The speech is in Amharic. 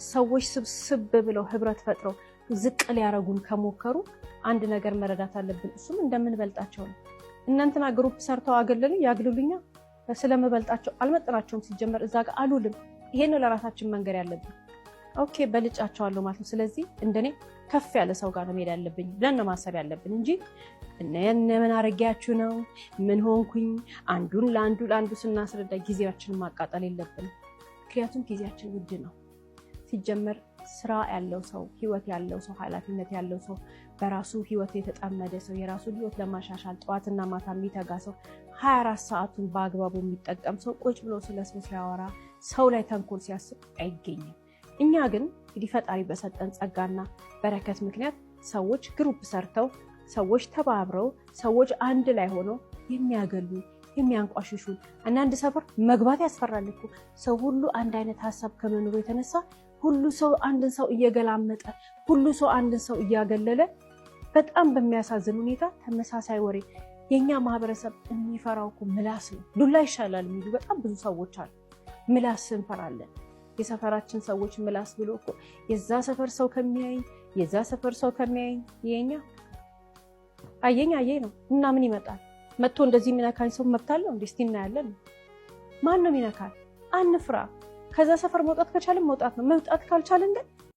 ሰዎች ስብስብ ብለው ህብረት ፈጥረው ዝቅ ሊያረጉን ከሞከሩ አንድ ነገር መረዳት አለብን። እሱም እንደምንበልጣቸው ነው። እናንተና ግሩፕ ሰርተው አገለሉኝ ያግሉልኛ ስለምበልጣቸው አልመጥናቸውም ሲጀመር እዛ ጋር አሉልም። ይሄን ለራሳችን መንገር ያለብን። ኦኬ በልጫቸዋለሁ ማለት ነው። ስለዚህ እንደኔ ከፍ ያለ ሰው ጋር ነው መሄድ ያለብኝ ብለን ነው ማሰብ ያለብን እንጂ ምን አረጋያችሁ ነው ምን ሆንኩኝ አንዱን ለአንዱ ስናስረዳ ጊዜያችንን ማቃጠል የለብንም። ምክንያቱም ጊዜያችን ውድ ነው። ሲጀመር ስራ ያለው ሰው ህይወት ያለው ሰው ኃላፊነት ያለው ሰው በራሱ ህይወት የተጣመደ ሰው የራሱን ህይወት ለማሻሻል ጠዋትና ማታ የሚተጋ ሰው 24 ሰዓቱን በአግባቡ የሚጠቀም ሰው ቁጭ ብሎ ስለሱ ሲያወራ ሰው ላይ ተንኮል ሲያስብ አይገኝም። እኛ ግን እንግዲህ ፈጣሪ በሰጠን ጸጋና በረከት ምክንያት ሰዎች ግሩፕ ሰርተው ሰዎች ተባብረው ሰዎች አንድ ላይ ሆነው የሚያገሉ የሚያንቋሽሹ አንዳንድ ሰፈር መግባት ያስፈራል እኮ ሰው ሁሉ አንድ አይነት ሐሳብ ከመኖሩ የተነሳ ሁሉ ሰው አንድን ሰው እየገላመጠ ሁሉ ሰው አንድን ሰው እያገለለ በጣም በሚያሳዝን ሁኔታ ተመሳሳይ ወሬ የኛ ማህበረሰብ የሚፈራው እኮ ምላስ ነው። ዱላ ይሻላል የሚሉ በጣም ብዙ ሰዎች አሉ። ምላስ እንፈራለን። የሰፈራችን ሰዎች ምላስ ብሎ እኮ የዛ ሰፈር ሰው ከሚያየኝ የዛ ሰፈር ሰው ከሚያየኝ የኛ አየኝ ነው እና ምን ይመጣል መጥቶ እንደዚህ የሚነካኝ ሰው መብታለው እንዴ? እስቲ እናያለን። ማን ነው የሚነካል? አንፍራ። ከዛ ሰፈር መውጣት ከቻለን መውጣት ነው። መውጣት ካልቻለን ግን